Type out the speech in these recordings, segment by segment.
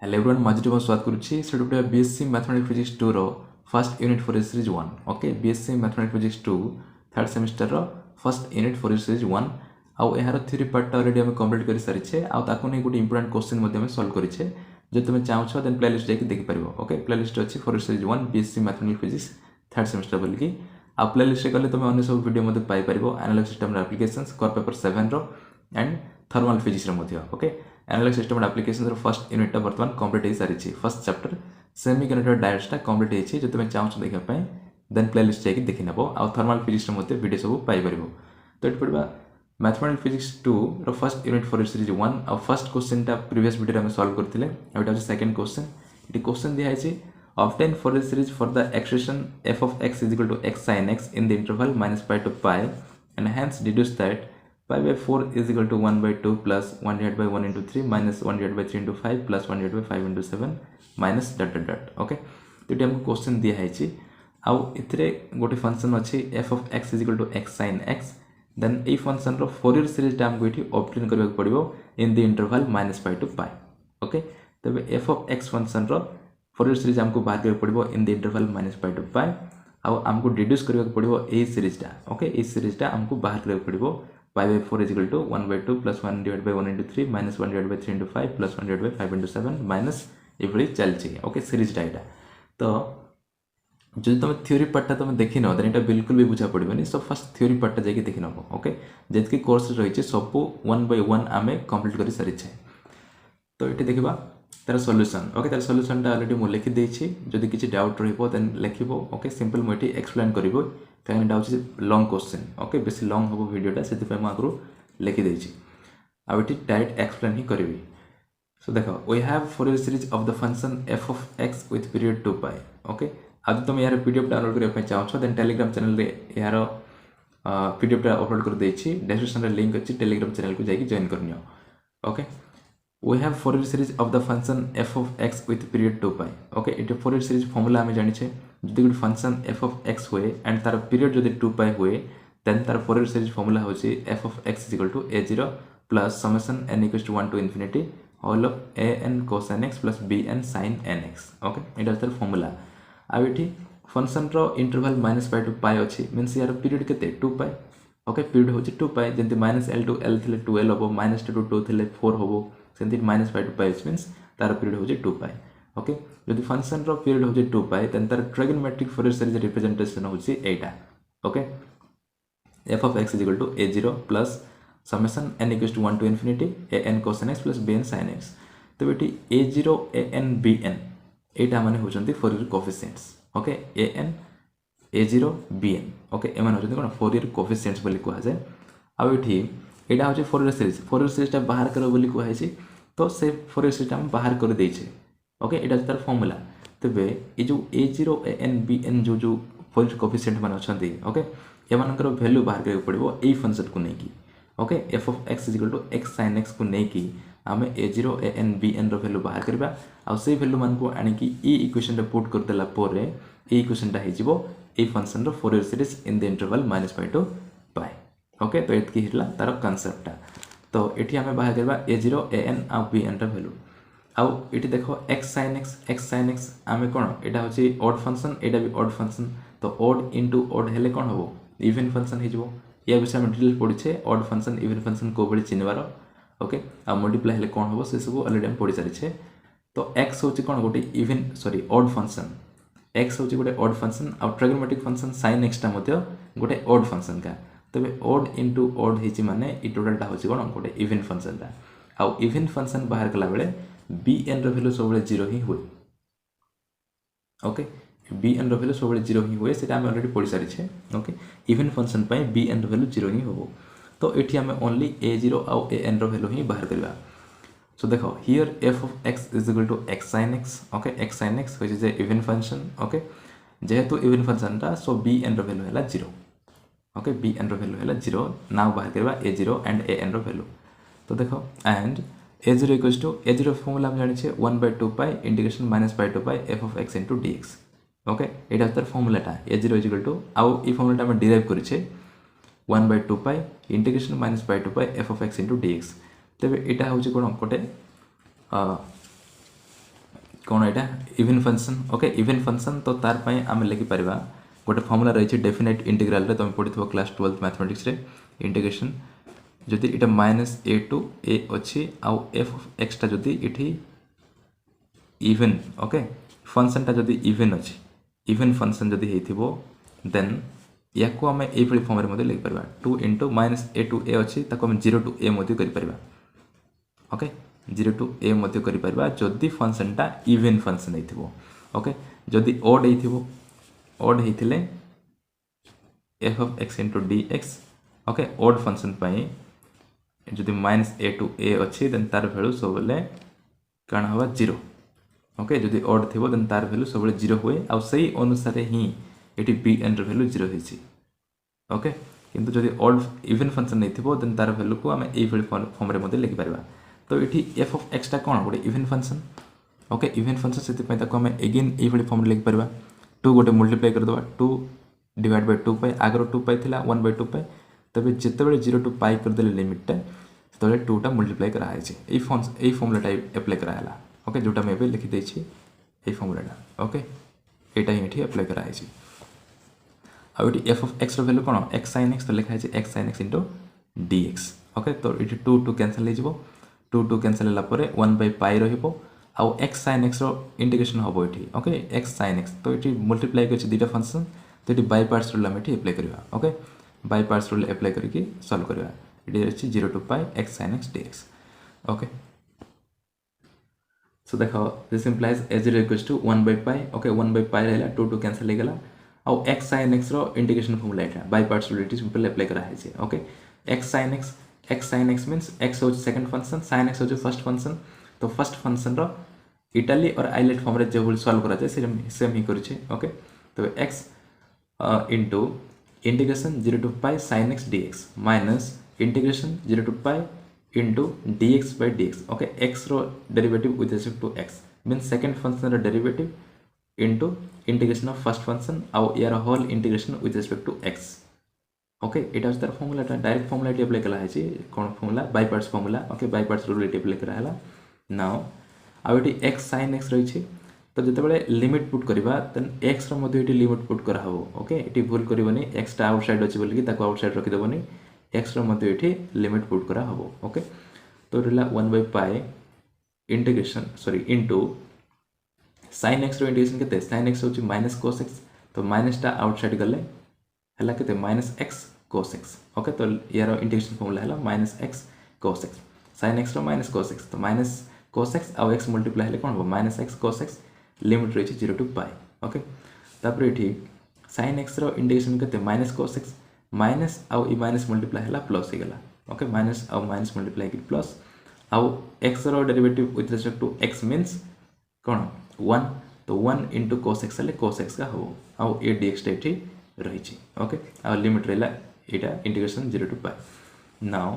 hello everyone मजे स्वागत करुच्ची से बीएससी मैथमेटिक्स फिजिक्स 2 रो first unit Fourier series 1 okay BSc mathematics physics 2 third semester रो फर्स्ट यूनिट फॉर सीरीज 1 आउ यार थ्योरी पार्ट ऑलरेडी हम कंप्लीट कर सारी आउ ताको नहीं गोटे इंपोर्टेंट क्वेश्चन मध्ये हम सॉल्व करिछे जो तुम चाहो देन प्लेलिस्ट जाके देखि परिबो ओके प्लेलिस्ट अछि for series 1 BSc mathematics physics third semester बोल की आ प्लेलिस्ट गले तुम अन्य सब वीडियो मध्ये पाई परिबो analog system applications core paper 7 रो एंड थर्मल फिजिक्स रो मध्ये okay analog system and applications रो फर्स्ट यूनिट वर्तमान कंप्लीट हो सारी फर्स्ट चैप्टर सेमीकंडक्टर डायोड्सटा कंप्लीट होइछि जो तुम चाहो देखा पाए देन प्लेलिस्ट जाके देखि नबो आ थर्मल फिजिक्स रो मध्ये वीडियो सब पाई परिबो तो एट पड़बा मैथमेटिक्स फिजिक्स 2 रो फर्स्ट यूनिट फॉर सीरीज 1 आ फर्स्ट क्वेश्चन टा प्रीवियस वीडियो रे हम सॉल्व करथिले एटा सेकंड क्वेश्चन इटी क्वेश्चन दिया है obtain for a series for the expression f of x is equal to x sin x in the interval minus pi to pi and hence deduce that pi by 4 is equal to 1 by 2 plus 1 divided by 1 into 3 minus 1 divided by 3 into 5 plus 1 divided by 5 into 7 minus dot dot dot okay तो ये हमको question दिया है आउ इतरे गोटे function अच्छी f of x is equal to x sin x then ए फंक्शन रो फोरियर सीरीज टा हमको इठी ऑब्टेन करबा पड़िबो in the interval minus pi to pi okay तबे f of x फंक्शन रो फोरियर सीरीज हमको बाहर करबा पड़िबो in the interval minus pi to pi आउ हमको डिड्यूस करबा पड़िबो ए सीरीज टा ओके ए सीरीज टा हमको बाहर करबा पड़िबो pi by 4 is equal to 1 by 2 plus 1 divided by 1 into 3 minus 1 divided by 3 into 5 plus 1 divided by 5 into 7 minus इभली चलछि ओके सीरीज टा एटा तो जो तुम थ्योरी पार्ट तुम देखि न देन एटा बिल्कुल भी बुझा पड़िबनी सो फर्स्ट थ्योरी पार्ट जाके देखि नबो ओके जेतकी कोर्स रहिछि सब 1 by 1 आमे कंप्लीट करि सारि छै तो एटी देखिबा तार सॉल्यूशन ओके तार सॉल्यूशन टा ऑलरेडी मु लिखि देइ छी जदि किछि डाउट रहिबो देन लिखिबो ओके सिंपल मु एटी एक्सप्लेन करिवो काहे डाउट छै लॉन्ग क्वेश्चन ओके बेसी लॉन्ग होबो वीडियोटा सेति पे मागरो लिखि देइ छी आ एटी डायरेक्ट एक्सप्लेन ही करिवि सो देखो we have Fourier series of the function f of x with period 2 pi okay आज तुम यार पीडीएफ डाउनलोड करबा पे चाहो देन टेलीग्राम चैनल रे यार पीडीएफ टा अपलोड कर देइ छी डिस्क्रिप्शन रे लिंक अछि टेलीग्राम चैनल को जाई जॉइन करनियो okay we have Fourier series of the function f of x with period 2 pi okay it Fourier series formula हमें जानि छे जदि good function f of x हुए एंड तार पीरियड जदि 2 pi हुए देन तार Fourier series formula होची f of x is equal to a0 plus summation n equals to 1 to infinity all of a n cosine x plus b n sin nx okay एटा तार formula आ एठी function रो interval -pi to pi अछि means यार period केते 2 pi okay period होची 2 pi Jayanti -l to l थिले 2l होबो -2 to 2 थिले 4 होबो सेंती -pi to pi मींस तार पीरियड होची 2 pi ओके यदि फंक्शन रो पीरियड होची 2 pi देन तार ट्रिगोनोमेट्रिक फोरियर सीरीज रिप्रेजेंटेशन होची एटा okay f of x is equal to a0 plus summation n equals to 1 to infinity a n cosine x plus b n sin x तो बेटी a0 a n b n एटा माने होचंती Fourier coefficients okay a n a0 b n okay एमान होचंती कोन Fourier coefficients बोली कहै जाय आ एठी एटा होची फोरियर सीरीज टा बाहर करो बोली कहै छी तो से फोरियर सीरीज हम बाहर कर देइ छे ओके एटा तार फार्मूला तबे ए जो a0 a n b n जो फोरियर कोएफिशिएंट मान अछंती ओके एमानकर वैल्यू बाहर करबा पड़िबो एई फंक्शन को नै की okay f of x is equal to x sin x को नै की आमे a0 a n b n रो वैल्यू बाहर करबा आ से वैल्यू मान को आनी की ई इक्वेशन रे पुट कर देला पोरे ई इक्वेशन टा हे जिवो एई फंक्शन रो Fourier series in the interval -pi to pi okay तो एतकी हिला तार कांसेप्ट टा तो एठी हमें बाहर करबा a0 a n आ b n रा वैल्यू आ एठी देखो x sin x आमे कोन एटा होची ऑड फंक्शन एटा भी ऑड फंक्शन तो ऑड इनटू ऑड हेले कोन होबो इवन फंक्शन हे जिवो या विषय में डिटेल पढि छे ऑड फंक्शन इवन फंक्शन को बडी चिनवार ओके आ मल्टीप्लाई हेले कोन होबो से सब ऑलरेडी हम पढि सारि छे तो x होची कोन गोटे even sorry odd function x होची गोटे ऑड फंक्शन आ ट्रिगोनोमेट्रिक फंक्शन sin x टा मते गोटे ऑड फंक्शन का तबे ऑड इनटू ऑड हेची माने इ टोटल टा होची कोन गोटे इवन फंक्शन टा आ इवन फंक्शन बाहर कला बेले bn रो वैल्यू सबले 0 ही हुए ओके bn रो वैल्यू सबले 0 ही हुए सेटा हम ऑलरेडी पढि सारि छे ओके इवन फंक्शन पय bn रो वैल्यू 0 ही होबो तो एठी हमें ओनली a0 आ an रो वैल्यू ही बाहर करबा सो देखो here f of x is equal to x sin x okay x sin x which is a even function okay जेहेतु इवन फंक्शन टा सो bn रो वैल्यू हैला 0 ओके bn रो वैल्यू हैला 0 नाउ बाहर करबा a0 एंड an रो value तो देखो and a0 equals to a0 formula हम जानि छे 1 by 2 pi integration -pi to pi f of x into dx okay एटा तार फार्मूला टा a0 इक्वल टू आउ ई फार्मूला हम डिराइव करि छे 1 by 2 pi integration -pi to pi f of x into dx तबे एटा होची कोन कोटे कौन एटा even function okay even function तो तार पई आम लिखि परबा गोटे फॉर्मूला रही डेफिनेट इंटीग्रल रे तुम पढ़ी क्लास 12 मैथमेटिक्स रे इंटीग्रेशन जदि इटा माइनस ए टू ए अच्छी आउ एफ ऑफ एक्स टा जदि इठी इवन ओके फंक्शन टा जदि इवन अच्छी इवन फंक्शन जदि हेथिबो देन या को आम ये फॉर्म रे मते लिखि परबा 2 इंटू माइनस ए टू ए अच्छी ताको आम 0 टू ए मते करि परबा ओके 0 टू ए मते करि परबा जदि फंक्शन टा इवन फंक्शन हेथिबो ओके जदि ओड हेथिबो ओड हेथिले F of X into D X okay odd function pi जदि माइनस ए टू ए अच्छी देन तार वैल्यू सब बेले कण हवा 0 ओके जदि ओड थिबो देन तार वैल्यू सब बेले 0 हुए आ सही अनुसार ही एटी बी एन र वैल्यू 0 होइछि ओके किंतु जदि ओड इवन फंक्शन नहीं थिबो देन तार वैल्यू को हम ए फॉर्म रे मध्ये लिखि परबा तो एटी एफ ऑफ एक्स टा कोन गोटे even function okay even function सेति पय ताको हम अगेन ए फॉर्म रे लिखि परबा 2 गोटे मल्टीप्लाई कर दबा 2 डिवाइड बाय 2 पाई आगर 2 पाई थिला 1 बाय 2 पाई तबे जेते बेले 0 टू पाई कर देले लिमिट टा तबे 2 टा मल्टीप्लाई करा है छी ए फॉर्मूला टाइप अप्लाई करा हला ओके जोटा मैं लिखि दे छी ए फॉर्मूला टा ओके एटा ही एठी अप्लाई करा है छी आ एठी एफ ऑफ एक्स रो वैल्यू कोन x sin x तो लिखा है x sin x dx okay तो एठी 2 2 कैंसिल हे जिवो 2 2 कैंसिल हला परे 1 बाय पाई रहिबो आ x sin x रो इंटीग्रेशन होबो एठी ओके x sin x तो एठी मल्टीप्लाई करछि दुटा फंक्शन तो एठी बाय पार्ट्स रूल हम एठी अप्लाई करबा okay by parts rule apply करके सॉल्व करबा एठी अछि 0 to pi x sin x dx okay so देखो this implies a0 equals to 1 by pi okay 1 by pi रहला 2 2 कैंसिल हे गेला आ x sin x रो इंटीग्रेशन फॉर्मूला एटा बाय पार्ट्स रूल एठी सिंपल अप्लाई करा है छी okay x sin x means x हो सेकंड फंक्शन sin x हो फर्स्ट फंक्शन तो फर्स्ट फंक्शन रो इटाली और आइलेट फॉर्म रे जो सॉल्व करा जाय सेम ही करिछे ओके तो x into integration 0 to pi sin x dx minus integration 0 to pi into dx by dx okay x रो derivative with respect to x means second function रो derivative into integration of first function आउ यार whole integration with respect to x okay एटा तार formula direct formula एटी apply कला है कोन formula by parts formula okay by parts rule एटी अप्लाई करा हला नाउ आ एटी x sin x रही तो जिते बड़े लिमिट पुट करबा देन x रो मध्ये एटी लिमिट पुट करा हबो ओके एटी भूल करबनी x टा आउटसाइड अछि बोली कि ताको आउटसाइड रखि देबनी x रो मध्ये एटी लिमिट पुट करा हबो ओके तो रहला 1 by pi integration sorry into sin x रो इंटीग्रेशन केते sin x होची माइनस cos x तो माइनस टा आउटसाइड गले हला केते minus x cos x okay तो यार इंटीग्रेशन फॉर्मूला हला minus x cos x sin x रो माइनस cos x तो माइनस cos x और x मल्टीप्लाई हले कोन हो minus x cos x limit रही 0 टू पाई ओके तापर एठी sin x रो इंटीग्रेशन केते माइनस cos x माइनस आउ ई माइनस मल्टीप्लाई हला प्लस हे गला ओके माइनस आउ माइनस मल्टीप्लाई की प्लस आउ x रो derivative with respect to x means कोन 1 तो 1 into cos x हले cos x का हो आउ ए dx एठी रही छी ओके आउ लिमिट रहला एटा इंटीग्रेशन 0 टू पाई नाउ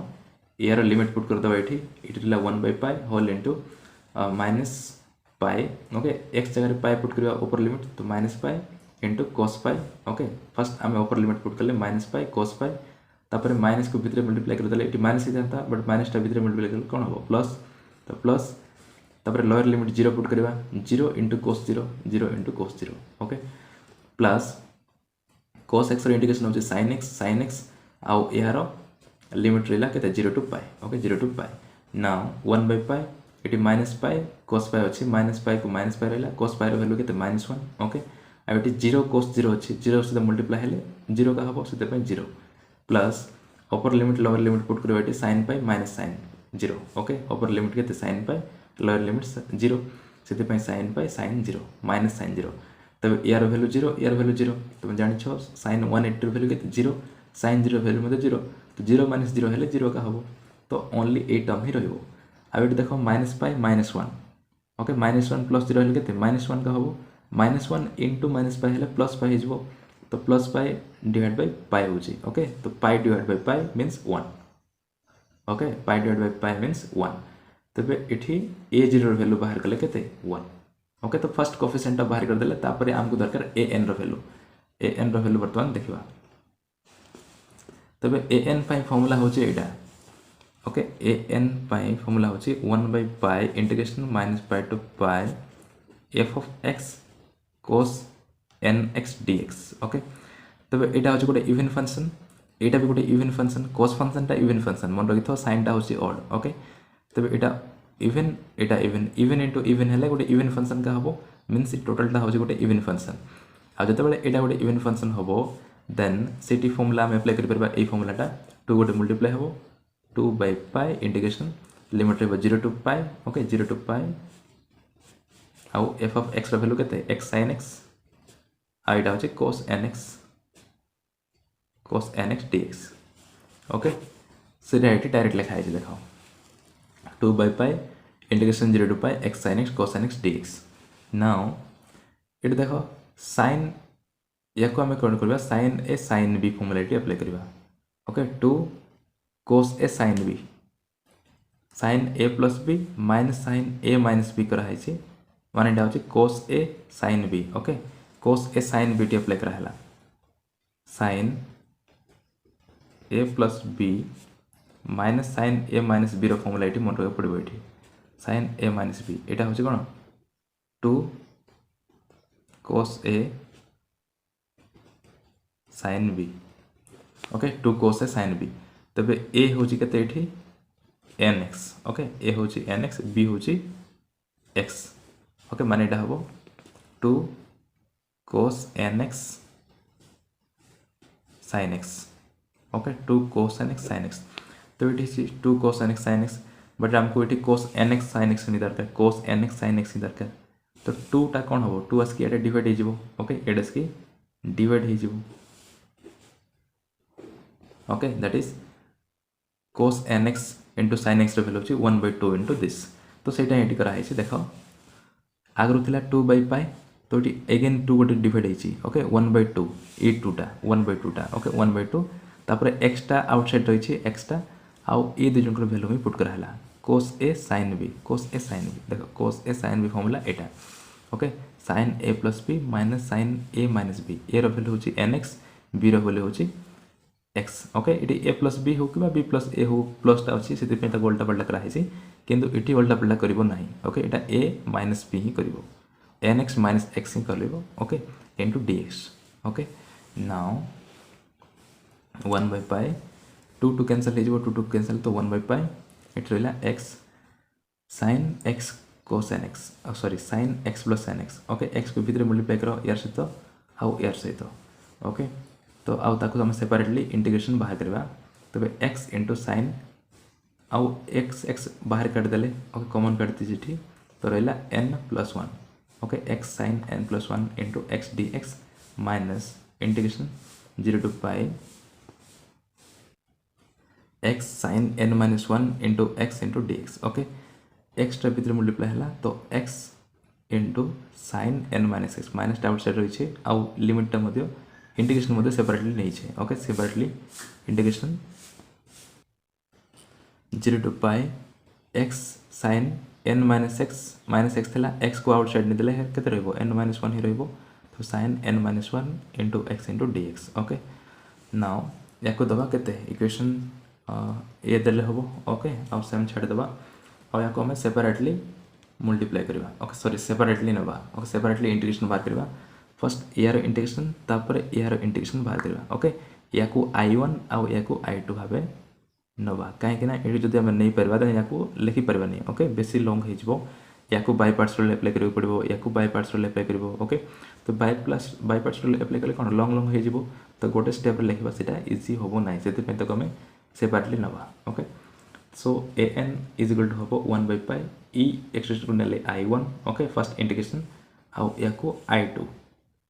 यार लिमिट पुट कर दबा एठी इट रहला 1 by pi whole into minus pi okay x जगह रे पाई पुट करबा ऊपर लिमिट तो minus pi into cos pi okay first हम ऊपर लिमिट पुट करले माइनस पाई cos पाई तापर माइनस को भीतर मल्टीप्लाई कर देले एटी माइनस ही जाता बट माइनस टा भीतर मल्टीप्लाई कर कोन हो प्लस तो प्लस तापर लोअर लिमिट 0 पुट करबा 0 into cos 0 0 into cos 0 okay plus cos x रो इंटीग्रेशन होची sin x आउ यारो लिमिट रहला केते 0 to pi okay 0 to pi now 1 by pi एटी माइनस पाई cos पाई अछि माइनस पाई को माइनस पाई रहला cos पाई रो वैल्यू केते -1 ओके आ एटी 0 cos 0 अछि 0 से मल्टीप्लाई हेले 0 का हबो सेते पे 0 plus upper limit lower limit put करबा एटी sin pi minus sin 0 okay upper limit केते sin पाई लोअर लिमिट 0 सेते पे sin pi sin 0 minus sin 0 तब यार वैल्यू 0 यार वैल्यू 0 तुम जानि छ sin 180 वैल्यू केते 0 sin 0 वैल्यू मध्ये 0 तो 0 माइनस 0 हेले 0 का हबो तो ओनली ए टर्म ही रहबो आ एटी देखो माइनस पाई -1 ओके -1 प्लस 0 हेले केते -1 का हबो -1 इनटू माइनस पाई हेले प्लस पाई हिजबो तो प्लस पाई डिवाइड बाय पाई होची ओके तो पाई divide by pi means 1 okay pi divide by pi means 1 तबे एठी a0 रो वैल्यू बाहर करले केते 1 ओके तो फर्स्ट कोएफिशिएंट बाहर कर देले तापर हमको दरकार an रो वैल्यू वर्तमान देखिबा तबे an पाई फार्मूला होचे एटा ओके an पाई फार्मूला होचे 1 by pi integration minus pi to pi F of X cos nx dx okay तबे एटा होची गोटे इवन फंक्शन एटा भी गोटे इवन फंक्शन cos फंक्शन टा इवन फंक्शन मन रखिथो sin टा होची ऑड ओके तबे एटा इवन इनटू इवन हेले गोटे इवन फंक्शन का हबो मींस टोटल टा होची गोटे इवन फंक्शन आ जते बेले एटा गोटे इवन फंक्शन हबो देन सिटी फॉर्मूला हम अप्लाई कर परबा ए फॉर्मूला टा 2 गोटे मल्टीप्लाई हबो 2 by pi इंटीग्रेशन लिमिट रे 0 to pi okay 0 to pi आउ f of x रो वैल्यू केते x sin x आ एटा होची cos nx dx ओके से डायरेक्ट लिखा है देखो 2 by pi इंटीग्रेशन 0 to pi x sin x cos nx dx now it देखो sin या को हमें कौन करबा sin a sin b formula apply करबा okay 2 cos a sin b sin a plus b minus sin a minus b करा है छी माने एटा होची cos a sin b okay cos a sin b T apply करा हला sin a plus b minus sin a minus b रो formula एटी मन रख पड़बो एटी sin a minus b एटा होची कोन 2 cos a sin b okay 2 cos a sin b तबे a होची केते एठी nx ओके a होची nx b होची x ओके माने एटा हबो 2 cos nx sin x okay 2 cos nx sin x तो एठी 2 cos nx sin x but हमको एठी cos nx sin x नहीं दरकार cos nx sin x ही दरकार तो 2 टा कोन हबो 2 अस्की एटा डिवाइड हे जिवो ओके एटा अस्की डिवाइड हे जिवो okay that is cos nx into sin x रो वैल्यू होची 1/2 into this तो सेटा एटी करा है देखो आगरो थिला 2 by pi तो एटी अगेन 2 गोटे डिवाइड हेची ओके 1/2 ए 2 टा 1/2 टा ओके 1/2 तापर x टा आउटसाइड रहिची x टा आउ ए दु जन को वैल्यू में पुट करा हला cos a sin b देखो cos a sin b formula एटा okay sin a plus b minus sin a minus b ए रो वैल्यू होची nx b रो वैल्यू होची x ओके इटी a plus b हो कि b plus a हो प्लस टा अछि सेति पे ता गोल्टा पल्टा करा हेसी किंतु इटी गोल्टा पल्टा करिवो नाही okay Etah a minus b ही करिवो nx minus x ही करिवो okay into dx okay now 1 by pi 2 cancel हे जिवो 2 कैंसिल तो 1 by pi इट रहला x sin x cos nx sorry sin x plus sin x okay x को भीतर मल्टीप्लाई करो यार सहित आउ यार सहित ओके तो आउ ताको हम सेपरेटली इंटीग्रेशन बाहर करबा तबे x into sin आउ x बाहर काट देले ओके कॉमन काट दीजिए ठीक तो रहला n plus 1 okay x sin n plus 1 into x dx minus integration 0 to pi x sin n minus 1 into x into dx okay x टा भीतर मल्टीप्लाई हला तो x into sin n minus x minus टा outside रही छे आउ limit टा मध्य integration मध्य separately नहीं छे okay separately integration 0 to pi x sin n minus x थला x को आउटसाइड नहीं देले केते रहबो n minus 1 ही रहबो तो sin n minus 1 into x into dx okay now याको दबा केते इक्वेशन ए देले हबो ओके अब सेम छाड़ दबा और याको हमें सेपरेटली मल्टीप्लाई करबा ओके सॉरी सेपरेटली नबा ओके सेपरेटली इंटीग्रेशन बाहर करबा फर्स्ट यार इंटीग्रेशन तापर यार इंटीग्रेशन बाहर करबा ओके याको i1 आउ याको i2 भाबे नबा काहे कि ना एडी जदि हम नहीं परबा त याको लिखि परबा नहीं ओके बेसी लॉन्ग हे जबो याको बाय पार्ट्स रो अप्लाई करबो पड़बो याको बाय पार्ट्स रो अप्लाई करबो ओके तो बाय पार्ट्स रो अप्लाई करले कोन लॉन्ग हे जबो तो गोटे स्टेप रे लिखबा सेटा इजी होबो नाही सेते पे तो हमें सेपरेटली नबा okay so an is equal to होबो 1 by pi e एक्सटेंशन को नेले i1 ओके फर्स्ट इंटीग्रेशन आउ याको i2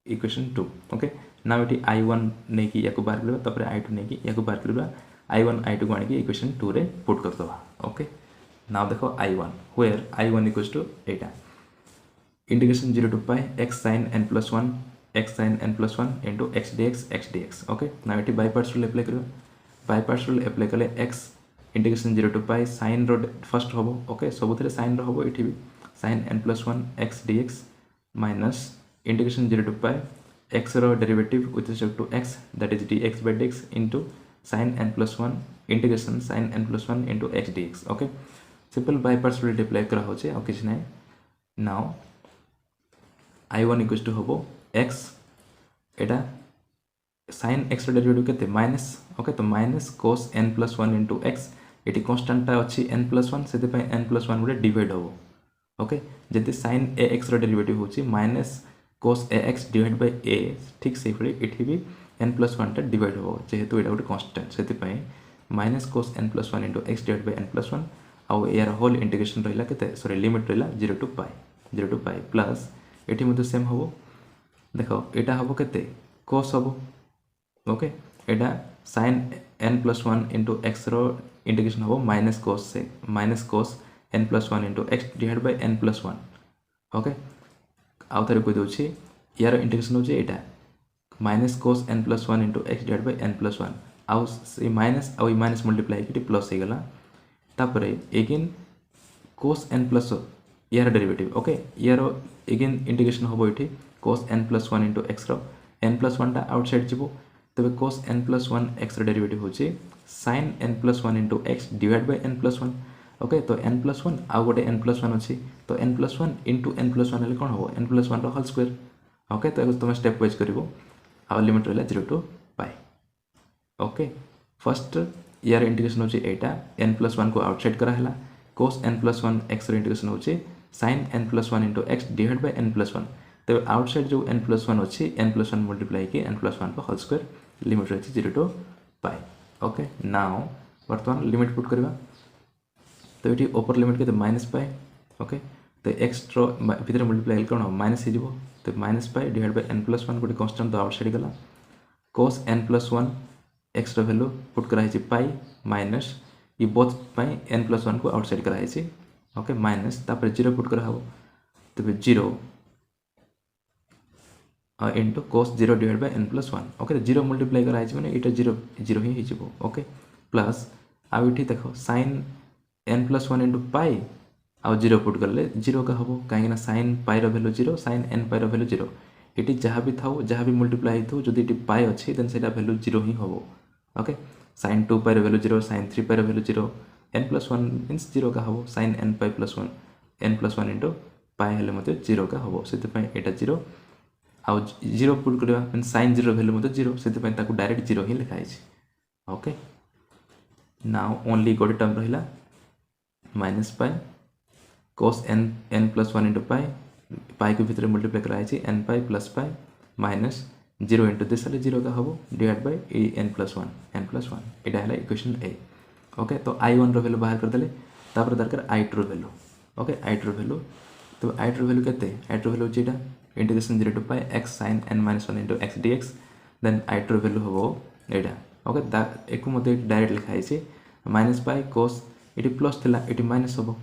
equation 2 okay now इटी i1 नै कि याको बाहर करबा तपर i2 नै कि याको बाहर करबा i1 i2 को आनी कि इक्वेशन 2 रे पुट कर दबा ओके नाउ देखो i1 where i1 equals to Etah integration 0 to pi x sin n plus 1 into x dx okay now इटी बाय पार्ट्स रूल अप्लाई करबा बाय पार्ट्स रूल अप्लाई करले x integration 0 to pi sin रो first होबो okay सबुथरे sin रो होबो इठी भी sin n plus 1 x dx minus integration 0 to pi x रो derivative with respect to x that is dx by dx into sin n plus 1 integration sin n plus 1 into x dx okay simple bye parts rule apply करा होचे और किछ नै now I1 equals to हम x एटा sin x derivative केते minus okay तो minus cos n plus 1 into x ये कन्स्टाटा अच्छी n प्लस 1 से n प्लस 1 गोटे डिवाइड हम ओके जदि sin a x डेरिवेटिव होची minus cos a x divide by a ठीक से ये भी n प्लस 1 टा डिवाइड हम जेहेतु ये गोटे कन्स्टाट से minus cos n plus 1 into X divide by n plus 1 आउ यार होल इंटीग्रेशन रहा के सॉरी लिमिट रहा 0 टू पाई प्लस ये सेम हम देख यहाँ हम के cos हम ओके एटा sin n plus 1 into X integration हम minus cos n plus 1 into X divide by n plus 1 okay आउ थे कहीदे यार इंटीग्रेशन हो यहाँ minus cos n plus 1 into X divide by n plus 1 आउ माइनस आउ माइनस मल्टीप्लाई कि प्लस हो गला तापर एगेन cos n प्लस यार डेरिवेटिव ओके यार एगेन इंटीग्रेशन हम ये cos n plus 1 into x n plus 1 टा आउटसाइड जीवो तबे cos n plus 1 x derivative होची sin n plus 1 into X divide by n plus 1 okay तो n plus 1 आउ गोटे n प्लस 1 अच्छी तो n plus 1 into n plus 1 कौन हम n plus 1 whole square okay तो तुम स्टेप वाइज कर लिमिट रहा 0 टू पाई ओके फर्स्ट यार इंटीग्रेशन होची एटा n प्लस 1 को आउटसाइड कराला cos n plus 1 x integration होची sin n plus 1 into X divide by n plus 1 तब आउटसाइड जो n प्लस 1 अच्छी n प्लस 1 मल्टीप्लाई कि n प्लस 1 को होल स्क्वायर लिमिट रही 0 टू पाई ओके नाउ बर्तमान लिमिट पुट करवा तो ये ओपर लिमिट के माइनस पाई ओके तो एक्स भितर मल्टीप्लाई कौन माइनस हो तो minus pi divide by n plus 1 गोटे कन्स्टाट तो आउटसाइड गला cos n plus 1 x value put कराई पाई माइनस ये बोथ पाई n प्लस 1 को आउटसाइड कराई ओके माइनस तापर 0 पुट करा तब 0 into cos 0 divide by n plus 1 okay 0 multiply कराई मैंने ये 0 ही हो ओके प्लस आउ ये देख sin n प्लस 1 इंटू पाई आउ 0 पुट कले 0 का हम कहीं sin पाई वैल्यू 0 sin n पाई वैल्यू 0 ये जहाँ भी था जहाँ भी मल्टीप्लाई हो जो पाई अच्छी देन से वैल्यू 0 ही हम okay sin 2 pi value 0 sin 3 pi value 0 n plus 1 means 0 का हम sin n pi plus 1 n plus 1 into pi हेल्ले मत 0 का हम से यहाँ 0 आउ 0 पुट करवा मीन sin 0 वैल्यू मत 0 से डायरेक्ट 0 ही लिखाई ओके नाउ ओनली गोटे टर्म रहा minus pi cos n plus 1 into पाई को भितर मल्टीप्लाई कराई n pi plus pi minus 0 into this 0 का हम डिवाइड बाय n प्लस 1 यहाँ है इक्वेशन ए ओके तो I1 वैल्यू बाहर करदे तापर दरकार I2 value okay I2 value तो I2 वैल्यू के I2 वैल्यू होची integration 0 to pi x sin n minus 1 into X dx then I2 value हम यहाँ ओके एक मत डायरेक्ट लिखाई माइनस पाई cos ये प्लस थिला ये माइनस हम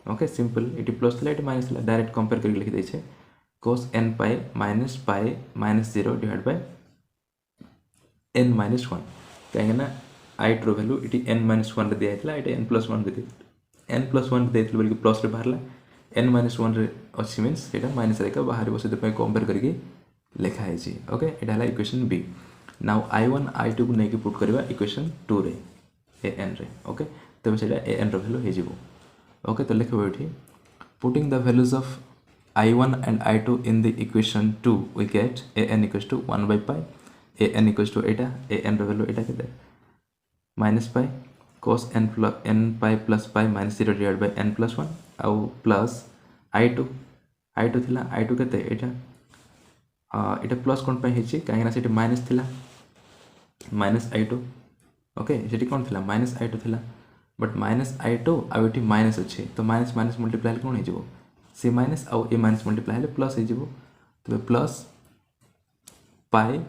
ओके सिंपल ये प्लस थिला ये माइनस थिला डायरेक्ट कंपेयर करके लिखि देछे cos n pi minus 0 divide by n minus 1 कहीं I2 वैल्यू ये n माइनस 1 रे दिया ये n प्लस 1 दे n प्लस 1 दे बोल प्लस रे बाहर n माइनस 1 रे अच्छी मीन्स ये माइनस रेखा बाहर से कंपेयर करके लिखाई ओके यहाँ है equation B now I1 I2 को लेकिन पुट करवा इक्वेशन 2 रे an रे ओके तब से an रो वैल्यू हो ओके तो लिखो ये putting the values of I1 and I2 in the equation 2 we get an equals to 1 by pi an equals to Etah an रो वैल्यू एटा के minus pi cos n pi plus pi minus 0 divide by n plus 1 आउ plus I2 थिला I2 के plus कौन पाई हिची कहीं से minus थिला माइनस I2 ओके से कौन थिला माइनस I2 थिला बट माइनस I2 आउ ये माइनस अच्छे तो माइनस माइनस मल्टीप्लाई कौन हो सी माइनस आउ ए माइनस मल्टीप्लाई हेल्ले प्लस हो तो plus pi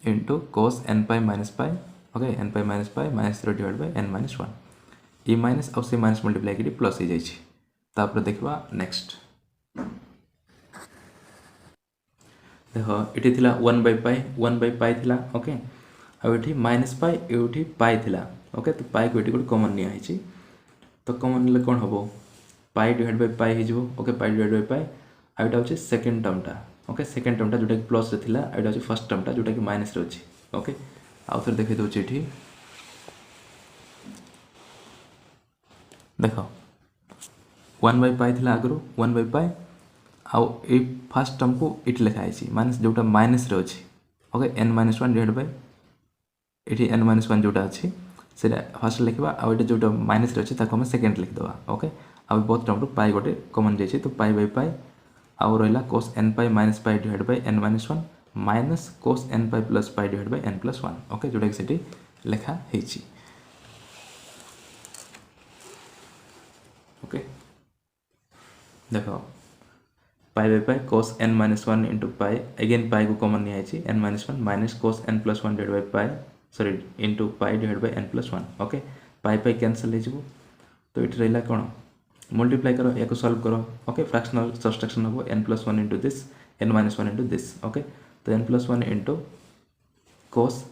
into cos n pi minus pi okay n pi minus 0 divide by n minus 1 A minus आउ से माइनस मल्टीप्लाई कर प्लस हो जाए देखा नेक्स्ट देख ये थिला 1 बाय पाई थिला ओके आउ ये माइनस पाई ये पाई थिला ओके तो पाई को ये गोटे कमन निया तो कमन ले कौन हम पाई डिवाइड बाय पाई हो okay pi divide by pi आ यहाँ हूँ सेकेंड टर्मटा ओके सेकेंड टर्मटा जोटा कि प्लस रे थिला यहाँ हूँ फर्स्ट टर्मटा जोटा कि माइनस रे अच्छी ओके आउ थे देखी दूसरी ये देख 1 बाय पाई थिला आगु 1 बाय पाई आउ ए फास्ट टर्म को इट लिखाई माइनस जोटा माइनस रे अछि okay n minus 1 divide bye ये n माइनस 1 जोटा अच्छी से फास्ट लिखा आउ ये जोटा माइनस अच्छे हम सेकेंड लिखिदेवा ओके आउ बोथ टर्म पाई गोटे कमन जाइए तो पाई बाय पाई आउ रहा cos n pi minus pi divide by n minus 1 minus cos n pi plus pi divide by n plus 1 okay जोटा कि से लिखा है ओके देख pi by pi cos n minus 1 into pi again pi को common नहीं n minus 1 minus cos n plus 1 divide by pi sorry into pi divide by n plus 1 okay pi pi cancel हो तो ये रहा कौन multiply करो या solve करो ओके फ्रैक्शनल सब्सट्रैक्शन हम n plus 1 into this n minus 1 into this okay तो n plus 1 into cos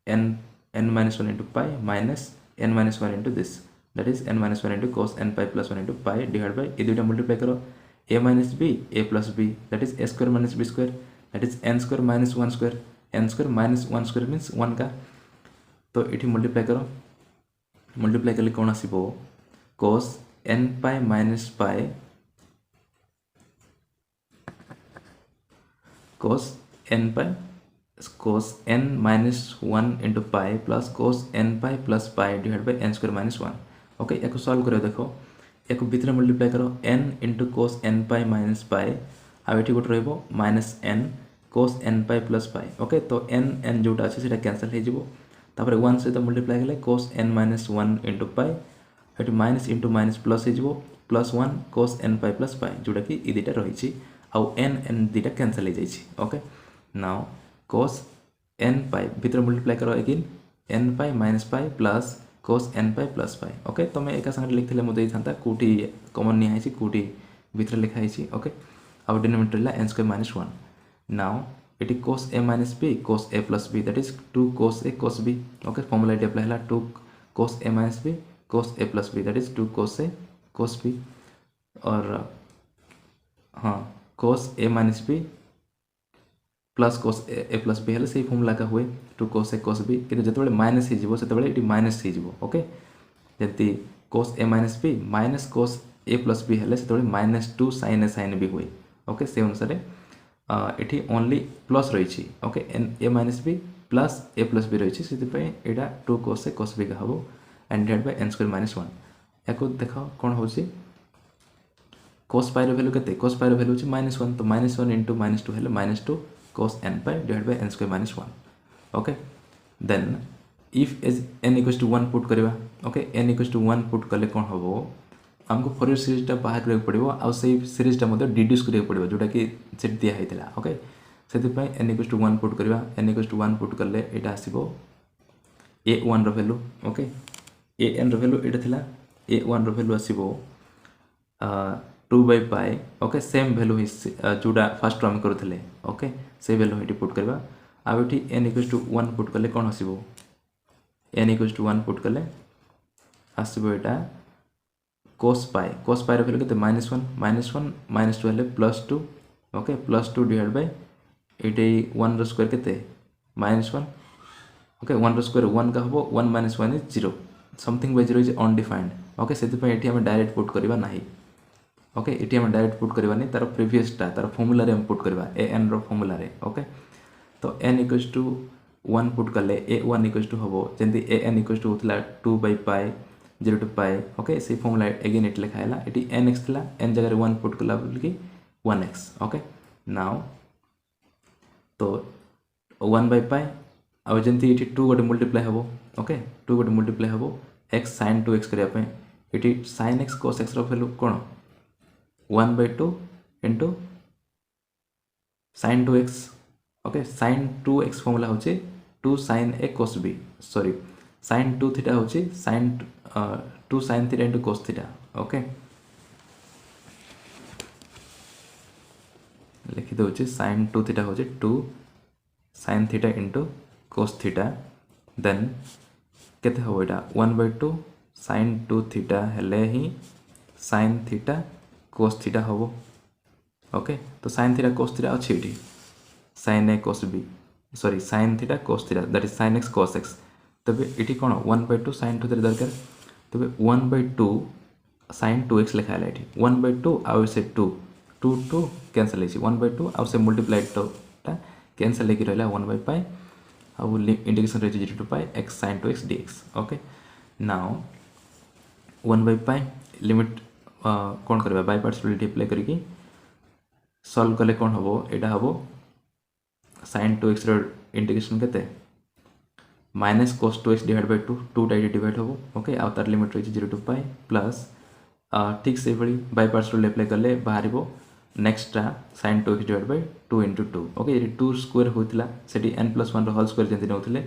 n minus 1 into pi minus n minus 1 into this that is n minus 1 into cos n pi plus 1 into pi divide bye ये दुटा multiply करो a minus b a plus b that is a square minus b square that is n square minus 1 square n square minus 1 square means 1 का तो ये multiply करो multiply कले कौन आसो cos n pi minus pi cos n pi cos n minus 1 into pi plus cos n pi plus pi divide by n square minus 1 okay या solve करो देखो एक भितर मल्टीप्लाई करो n into cos n pi minus पाई आउ ये गोटे rho minus n कोस n pi plus पाई okay तो n जोटा अच्छे से कैंसल होपर 1 सहित मल्टीप्लाई कले कोस n माइनस 1 इंटू पाई ये माइनस इंटू माइनस प्लस हो प्लस 1 कोस n पाई प्लस पाई जोटा कि ये दुटा रही आउ n दुटा कैंसल हो ओके नाउ कोस n पाई भितर मल्टीप्लाई करो again n pi minus pi plus cos n pi plus पाई ओके तुम एक साथ लिखते मुझे था कौटी कमन निहाई कौटी भितर लिखाई ओके आउ डिनोमिनेटर है n स्क्वायर माइनस 1 नाउ ये cos a minus b cos a plus b that is 2 cos a cos b okay formula ये अप्लाई है 2 cos a minus b cos a plus b that is 2 cos a cos b और हाँ cos a minus b plus cos A plus B है से formula का हुए 2 कोस ए कोस B कि जो माइनस हो माइनस हो ओके जति cos A minus B minus cos A plus B है से minus 2 sine A sine B हुए ओके से अनुसार ये ओनली प्लस रही ओके एन A minus B plus A plus B रही से यहाँ 2 कोस ए कोस बी का हम and divide by n square minus 1 या देख कौन हो कोस पाई वैल्यू के कोस पाई वैल्यू माइनस 1 तो माइनस 1 इंटू माइनस 2 है minus 2 cos n pi divided by n square minus 1 okay then if as n equals to 1 put करवा okay n equals to 1 put कले कौन हम हमको फोरियर सीरीज टा बाहर करा पड़ो आ सीरीज टा डिड्यूस करा पड़ो जोटा कि से दिया होता ओके से n equals to 1 पुट करवा n equals to 1 पुट कले यहाँ आसो a1 value okay an value ये था a1 वैल्यू आसो 2 by pi okay same value जोटा फास्ट आम करूँ ओके से वैल्यू ये पुट करवा आउ ये n इक्वल्स टू 1 पुट कले कौन आसो n इक्वल्स टू 1 पुट कले आसो यहाँ कोस पाई वैल्यू के माइनस 1 माइनस 2 है plus 2 okay plus 2 divide bye ये 1 स्क्वायर के माइनस 1 ओके 1 स्क्वायर 1 का हम 1 minus 1 is 0 something bye 0 is undefined okay से ये डायरेक्ट पुट करवा ना ओके ये हम डायरेक्ट पुट करवानी तार प्रीवियसटा तार फॉर्मूला रे हम पुट करवा ए एन रो फॉर्मूला रे ओके तो n इक्वल्स टू 1 पुट कले a1 इक्वल्स टू हम जमी ए एन इक्वल्स टू होता 2 by pi 0 to pi okay से फॉर्मूला अगेन ये लिखा है ये nx था n जगह 1 पुट कला बोलिकी 1x ओके नाउ तो 1 बाय पाई आउ जमी ये 2 गोटे मल्टीप्लाई हम ओके 2 गोटे मल्टीप्लाई हम x sin 2x करने ये sin x cos x value कौन 1 by 2 into sin 2x okay sin 2x formula होचे 2 sin a cos b sorry sin 2 theta होचे sin 2 sin theta into cos theta okay लिखि दउचे sin 2 theta होचे 2 sin theta into cos theta then केते हो एटा 1 by 2 sin 2 theta हेले ही sin theta cos theta हम okay तो sin थीटा cos थीटा अच्छी ये sin a cos b sorry sin theta cos theta that is sin x cos x तबे ये कौन 1 by 2 sin 2 दरकार तबे 1 by 2 sin 2x लिखा है 1 by 2 आउ से 2 टू टू कैंसल हो 1/2 आउ से मल्टीप्लाइड टा कैंसल होकर रहा 1/π आउ इंटीग्रेशन रही 0 to π x sin 2x dx okay now 1/π limit कौन करवा बाय पार्ट्स अप्लाई करके सॉल्व कले कौन हम यहाँ हम sin 2x इंटीग्रेशन केते minus cos 2x divide by 2 2 टाइट डिवाइड हम ओके आ तार लिमिट रही 0 to π प्लस ठीक से भाई बाय पार्ट्स रूल अप्लाई कले बाहर next sin 2x divide by 2 into 2 okay ये 2 स्क्वायर होता से n+1 होल स्क्वायर जमी नौते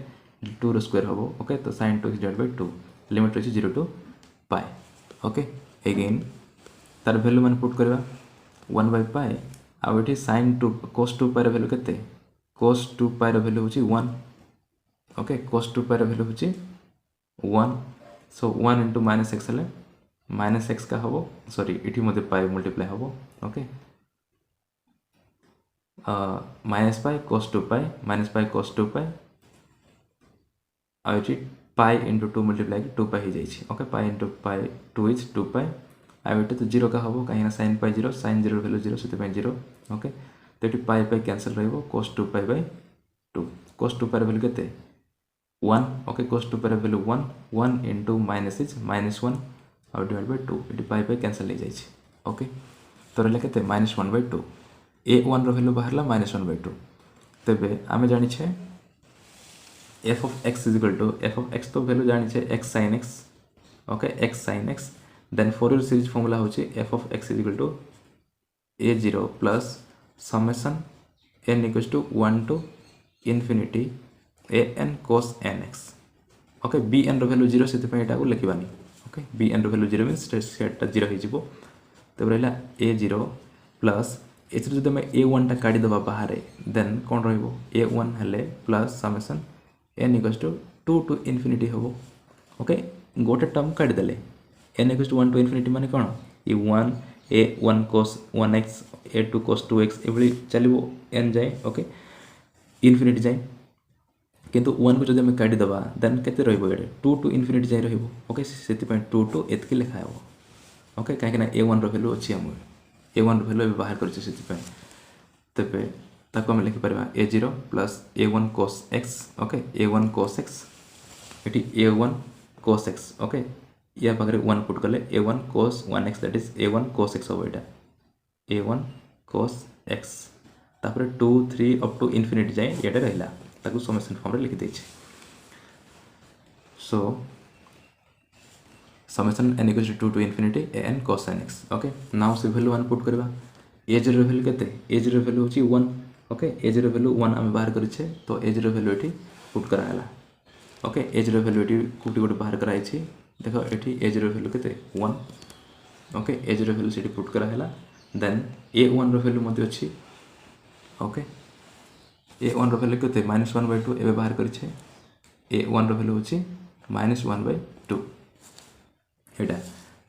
2 स्क्वायर हम ओके तो sin 2x divide by 2 limit रही 0 to π ओके अगेन तार वैल्यू मान पुट करवा 1/π आउ ये sin 2 cos 2π वैल्यू केते cos 2π वैल्यू होची 1 ओके cos 2π वैल्यू होची 1 सो 1 into -x हेले -x का हबो सॉरी इठी मते पाई मल्टीप्लाई हबो ओके -π cos 2π -π cos 2π आ इठी पाई into 2 मल्टीप्लाई 2π हो जाइछि okay pi into pi 2 is 2π आ इठी तो 0 का हबो काहे ना sin π 0 sin 0 वैल्यू 0 सेते पय 0 ओके तो इठी पाई पाई कैंसिल रहबो cos 2π by 2 cos 2π वैल्यू केते 1 okay cos 2π value 1 1 into minus is -1 और डिवाइड बाय 2 इटी पाई पाई कैंसिल हो जाइछि ओके तो रहले केते -1/2 a1 रो वैल्यू बाहरला -1/2 तबे आमे जानि छे f of x is equal to f of x तो वैल्यू जानि छे x sin x okay x sin x then Fourier series formula होची f of x is equal to a0 plus summation n equals to 1 to infinity an cos nx okay bn रो value 0 सेते पय एटा को लिखिबानी okay bn रो value 0 means सेटा 0 हो जिवो तब रहला a0 प्लस एथि जदि हम a1 टा काढी दबा बाहर देन कोन रहइबो a1 हले plus summation n equals to 2 to infinity हबो ओके गोटे टर्म काढी देले n equals to 1 to infinity माने कोन ए 1 a1 cos 1x a2 cos 2x एभली चलिबो n जाय ओके इन्फिनिटी जाय किंतु 1 को जदि हम काढी दबा देन केते रहइबो एडे 2 टू इन्फिनिटी जाय रहइबो ओके सेति पय 2 टू एतके लिखा हबो ओके काहे ना a1 रो वैल्यू अछि हम a1 रो वैल्यू बाहर करछि सेति पय तबे ताको हम लिखि परबा a0 plus a1 cos x okay a1 cos x eighty a1 cos x okay या पाखरे 1 पुट करले a1 cos 1x that is a1 cos x हो एटा a1 cos x तापर 2 3 अप टू इन्फिनिटी जाय एटा रहला ताकू समेशन फॉर्म रे लिखि दैछि so summation n equals to 2 to infinity an cos nx okay now से वैल्यू 1 पुट करबा a0 वैल्यू केते a0 वैल्यू होची 1 ओके a0 वैल्यू 1 हम बाहर करिछे तो a0 वैल्यू एठी पुट कराला ओके a0 वैल्यू एठी कुटी गोटे बाहर कराइछि देखो एठी a0 वैल्यू केते 1 ओके a0 वैल्यू सेठी पुट कराला देन a1 रो वैल्यू मध्ये अछि ओके a1 रो वैल्यू केते -1/2 एबे बाहर करिछे a1 रो वैल्यू होची -1/2 एटा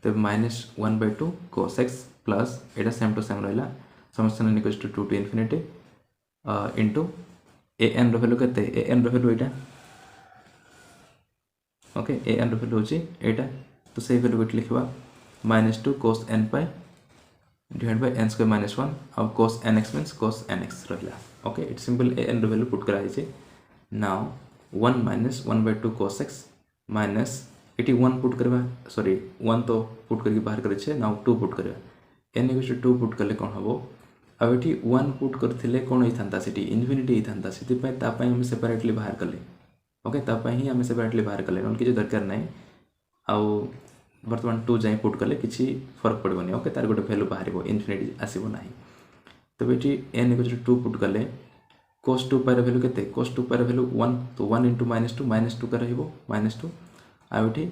तो -1/2 cos x प्लस एटा सेम टू सेम रहला summation n equals to 2 to infinity into an रो वैल्यू केते an रो वैल्यू एटा ओके an रो वैल्यू होची एटा तो सेही वैल्यू को लिखबा -2 cos nπ divide by n square -1 और cos nx means cos nx रहला ओके इट्स सिंपल an रो वैल्यू पुट कराइ छै नाउ 1 -1/2 cos x माइनस एटी 1 पुट करबा सॉरी 1 तो पुट करके बाहर करे छे नाउ 2 पुट करबा n इक्वल्स टू 2 पुट करले कोन हबो अब एटी 1 पुट करथिले कोन होई थांता सेटी इन्फिनिटी होई थांता सेति पय ता पय हम सेपरेटली बाहर करले ओके ता पय ही हम सेपरेटली बाहर करले नन किछ दरकार नै आउ वर्तमान 2 जाय पुट करले किछि फरक पड़बोनी ओके तार गोटे वैल्यू बाहरिबो इन्फिनिटी आसीबो नाही तबे एटी n इक्वल्स टू 2 पुट करले cos 2π ର वैल्यू केते cos 2π ର वैल्यू 1 तो 1 into -2 का रहइबो -2 आ एटी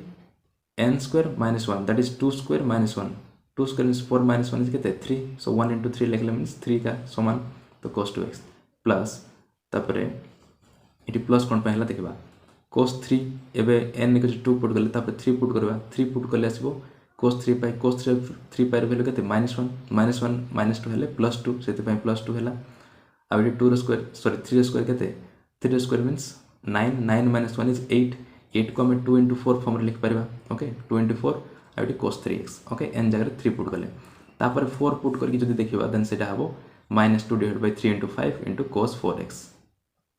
n square -1 that is 2 square -1 2 square means 4 -1 is केते 3 सो 1 into 3 लिखले मींस 3 का समान तो cos 2x प्लस तापरे एटी प्लस कोन पहला देखबा cos 3 एबे n इक्वल 2 पुट करले तापर 3 पुट करबा 3 पुट करले आसीबो cos 3π ର वैल्यू केते -1 -2 हेले +2 सेते पय +2 हेला आ एटी 2 रो स्क्वायर सॉरी 3 रो स्क्वायर केते 3 रो स्क्वायर मींस 9 9 - 1 इज 8 8 को हम 2 into 4 फॉर्म रे लिख परबा ओके 2 into 4 आ एटी cos 3x ओके n जगह 3 पुट करले तापर 4 पुट करके जदि देखिबा देन सेटा हबो -2 divide by 3 * 5 * cos 4x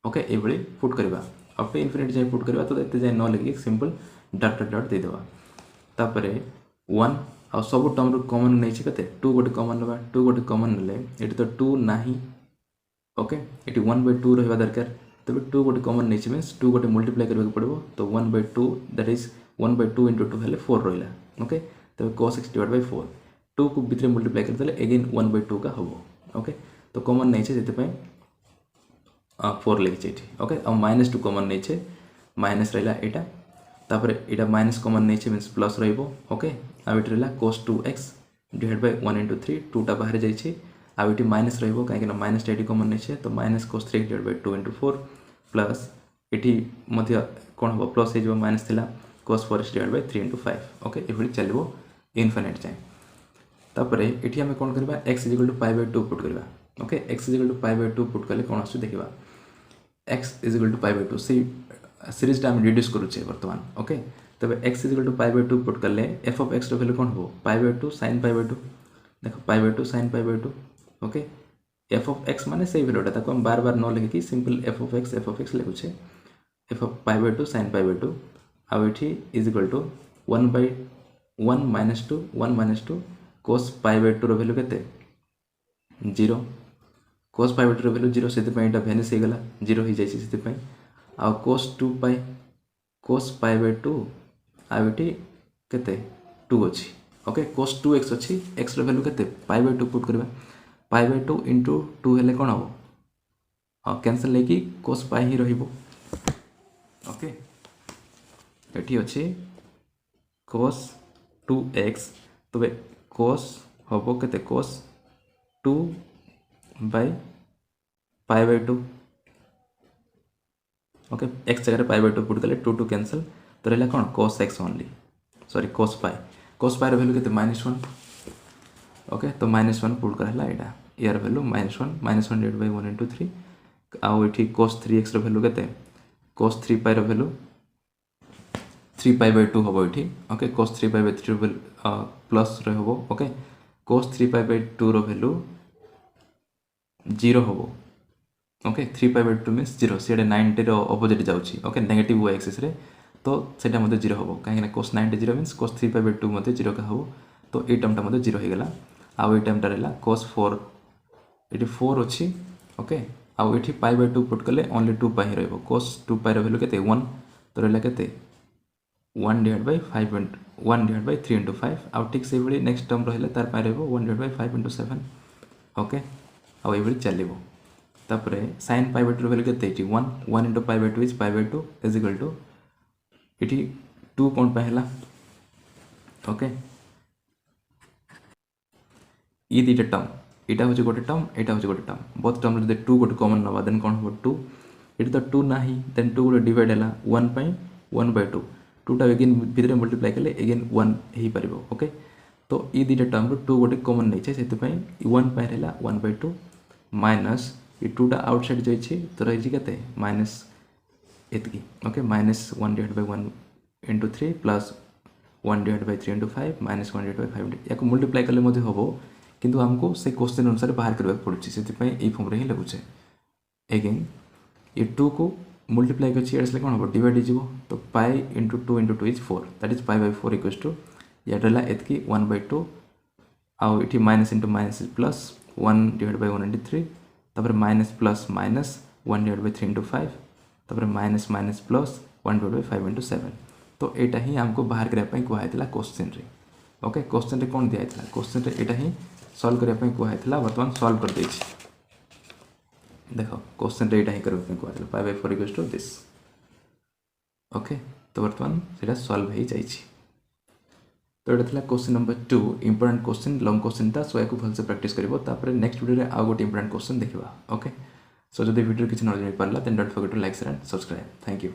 okay ए भली पुट करबा अप टू इनफिनिटी जाय पुट करबा तो एते जाय न लगी सिंपल डॉट डॉट दे देबा तापर 1 आ सब टर्म रो कॉमन नै छै कते 2 गोटे कॉमन लेबा 2 गोटे कॉमन ले एटी तो 2 नाही ओके एटी 1/2 रहबा दरकार तबे 2 गोटे कॉमन नै छै मींस 2 गोटे मल्टीप्लाई करबा पड़बो तो 1/2 दैट इज 1/2 * 2 हेले 4 रहला ओके तबे cos x / 4 2 को भितरे मल्टीप्लाई कर देले अगेन 1/2 का हबो ओके तो कॉमन नै छै जेते पय 4 लेखि छै ओके आ -2 कॉमन नै छै माइनस रहला एटा तापर एटा माइनस कॉमन नै छै मींस प्लस रहइबो ओके आ एटा रहला cos 2x डिवाइड बाय 1 * 3 2 टा बाहर जाय छै आ एटी माइनस रहइबो काहे कि माइनस एटी कॉमन नै छै तो -cos 3x divide by 2 * 4 plus एटी मध्य कोन हो प्लस हे जो माइनस थिला cos 4x divide by 3 * 5 okay ए भली चलबो इनफिनिट जाय तापर एटी हम कोन करबा x = π/2 पुट करबा ओके x = π/2 पुट करले कोन आसु देखिबा x = π/2 सीरीज टा हम रिड्यूस करूचे वर्तमान ओके तबे x = π/2 पुट करले f of x रो वैल्यू कोन हो π/2 sin π/2 देखो π/2 sin π/2 okay f of x माने सेही वैल्यूटा ताको हम बार बार न लिखि कि simple f of x लिखुचे f of π/2 sin π/2 आ एठी = 1/1 - 2 1 - 2 cos π/2 रो वैल्यू केते 0 cos π/2 रो वैल्यू 0 सेति पय एटा वेनिस हे गला 0 हो जाय छै सेति पय आ cos 2π cos π/2 आ एठी केते 2 अछि ओके cos 2x अछि x रो वैल्यू केते π/2 पुट करबा π/2 * 2 हेले कोन हो आ कैंसिल लेकी cos π ही रहिबो ओके एठी अछि cos 2x तबे cos होबो केते cos 2 by π/2 ओके x जगह π/2 पुट करले 2 कैंसिल तो रहला कोन cos x only sorry cos π रो वैल्यू केते -1 ओके तो -1 पुट करला एटा यार वैल्यू -1 डिवाइड बाय 1 * 3 आ एठी cos 3x रो वैल्यू केते cos 3π रो वैल्यू 3π/2 होबो एठी ओके cos 3π/3 रो वैल्यू प्लस रहबो ओके cos 3π/2 रो वैल्यू 0 होबो ओके 3π/2 मींस 0 सेडे 90 रो ऑपोजिट जाउची ओके नेगेटिव y एक्सिस रे तो सेटा मध्ये 0 होबो काहे ना cos 90 0 मींस cos 3π/2 मध्ये 0 का होबो तो ए टर्म टा मध्ये 0 हे गला आ ए टर्म टा रहला cos 4 एटी 4 अछि ओके आ एठी π/2 पुट करले ओनली 2π ही रहबो cos 2π रो वैल्यू केते 1 तो रहला केते 1 डिवाइड बाय 5 1 डिवाइड बाय 3 * 5 आ ठीक से बली नेक्स्ट टर्म रहले तार पय रहबो 1 डिवाइड बाय 5 * 7 ओके आ ए बली चलेबो तापर sin π/2 रो वैल्यू केते 1 1 * π/2 इज π/2 इज इक्वल टू एठी 2 कोन पे हला ओके ई दिटा टर्म एटा होचे गोटे टर्म एटा होचे गोटे टर्म बोथ टर्म रे 2 गोटे कॉमन नबा देन कोन हो 2 एटी तो 2 नाही देन 2 गोटे डिवाइड हला 1 पय 1/2 2 टा अगेन भितरे मल्टीप्लाई करले अगेन 1 ही परिबो ओके तो ई दिटा टर्म रो 2 गोटे कॉमन नै छै सेति पय 1 पय रहला 1/2 माइनस ये 2 टा आउटसाइड जाय छै तो रहि छै कते माइनस एतकी okay -1 divide by 1 * 3 plus 1 divide by 3 * 5 -1 divide by 5 याको मल्टीप्लाई करले मध्ये होबो किंतु हमको से क्वेश्चन अनुसार बाहर करबा पड़ुछि सेति पय ए फॉर्म रे ही लगुछे अगेन ये 2 को मल्टीप्लाई करछि एसले कोन होबो डिवाइड हिजबो तो π * 2 * 2 is 4 that is π/4 equals to या रहला एतकी 1/2 आ एठी minus * minus plus 1 divide by 1 * 3 तापर minus plus minus 1 divide by 3 * 5 तापर minus minus plus 1 divide by 5 * 7 तो एटा ही हमको बाहर करबा पय को आइतला क्वेश्चन रे ओके क्वेश्चन रे कोन दिया आइतला क्वेश्चन रे एटा ही सॉल्व करबा पय को आइतला वर्तमान सॉल्व कर दै छी देखो क्वेश्चन रे एटा ही करबा पय को आइतला π/4 इक्वल्स टू दिस ओके तो वर्तमान सेटा सॉल्व हे जाई छी तो एटा थला question number 2 important question long question ता सो याको भल से प्रैक्टिस करबो तापर नेक्स्ट वीडियो रे आ गोटे इंपोर्टेंट क्वेश्चन देखबा ओके सो जदि वीडियो किछ न जानि परला then don't forget to like share and subscribe thank you